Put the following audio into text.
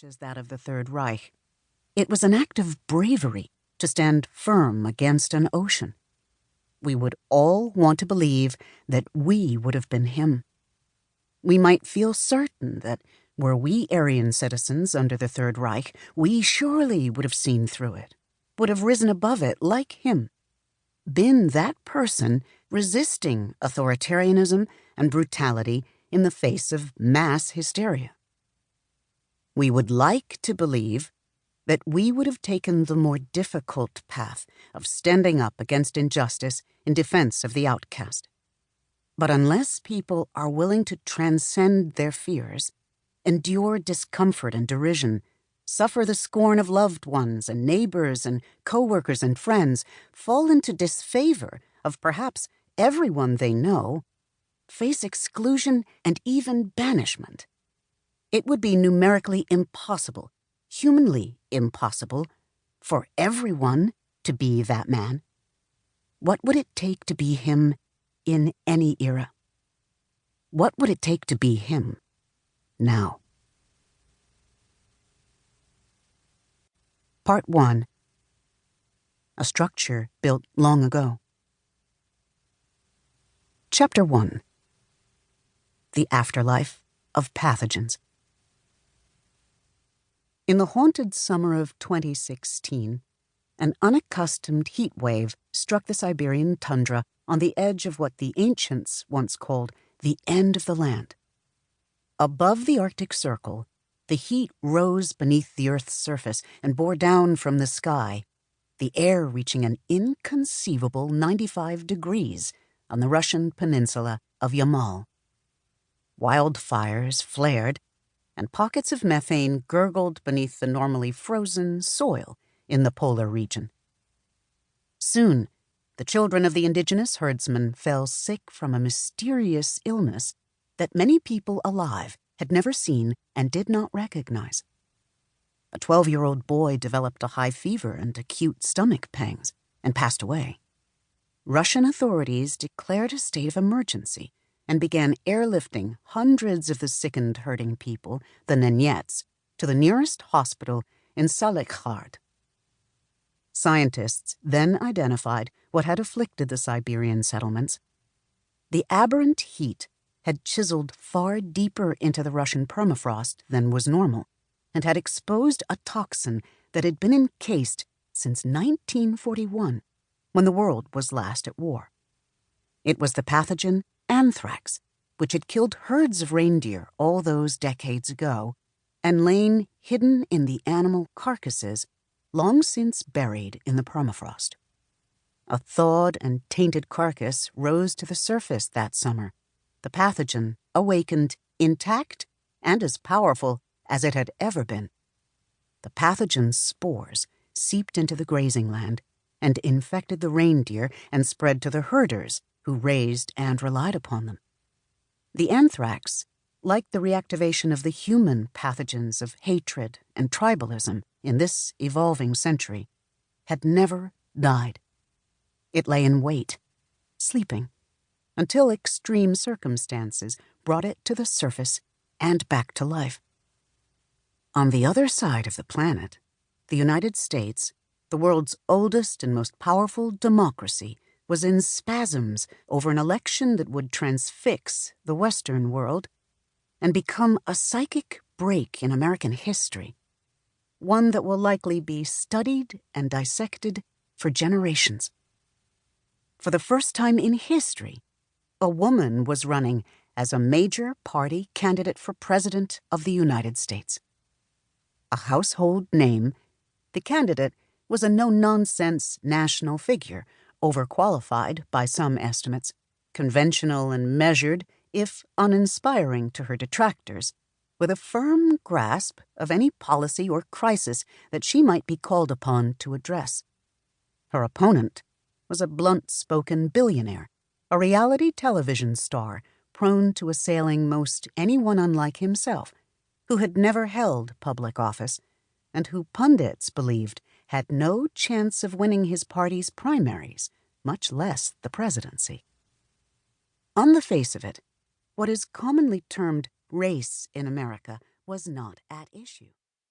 much as that of the Third Reich. It was an act of bravery to stand firm against an ocean. We would all want to believe that we would have been him. We might feel certain that were we Aryan citizens under the Third Reich, we surely would have seen through it, would have risen above it like him, been that person resisting authoritarianism and brutality in the face of mass hysteria. We would like to believe that we would have taken the more difficult path of standing up against injustice in defense of the outcast. But unless people are willing to transcend their fears, endure discomfort and derision, suffer the scorn of loved ones and neighbors and co-workers and friends, fall into disfavor of perhaps everyone they know, face exclusion and even banishment, it would be numerically impossible, humanly impossible, for everyone to be that man. What would it take to be him in any era? What would it take to be him now? Part 1. A structure built long ago. Chapter 1. The afterlife of pathogens. In the haunted summer of 2016, an unaccustomed heat wave struck the Siberian tundra on the edge of what the ancients once called the end of the land. Above the Arctic Circle, the heat rose beneath the Earth's surface and bore down from the sky, the air reaching an inconceivable 95 degrees on the Russian peninsula of Yamal. Wildfires flared, and pockets of methane gurgled beneath the normally frozen soil in the polar region. Soon, the children of the indigenous herdsmen fell sick from a mysterious illness that many people alive had never seen and did not recognize. A 12-year-old boy developed a high fever and acute stomach pangs and passed away. Russian authorities declared a state of emergency and began airlifting hundreds of the sickened hurting people, the Nenets, to the nearest hospital in Salekhard. Scientists then identified what had afflicted the Siberian settlements. The aberrant heat had chiseled far deeper into the Russian permafrost than was normal, and had exposed a toxin that had been encased since 1941, when the world was last at war. It was the pathogen anthrax, which had killed herds of reindeer all those decades ago, and lain hidden in the animal carcasses long since buried in the permafrost. A thawed and tainted carcass rose to the surface that summer, the pathogen awakened intact and as powerful as it had ever been. The pathogen's spores seeped into the grazing land and infected the reindeer and spread to the herders who raised and relied upon them. The anthrax, like the reactivation of the human pathogens of hatred and tribalism in this evolving century, had never died. It lay in wait, sleeping, until extreme circumstances brought it to the surface and back to life. On the other side of the planet, the United States, the world's oldest and most powerful democracy, was in spasms over an election that would transfix the Western world and become a psychic break in American history, one that will likely be studied and dissected for generations. For the first time in history, a woman was running as a major party candidate for President of the United States. A household name, the candidate was a no-nonsense national figure, overqualified by some estimates, conventional and measured, if uninspiring to her detractors, with a firm grasp of any policy or crisis that she might be called upon to address. Her opponent was a blunt-spoken billionaire, a reality television star prone to assailing most anyone unlike himself, who had never held public office, and who pundits believed had no chance of winning his party's primaries, much less the presidency. On the face of it, what is commonly termed race in America was not at issue.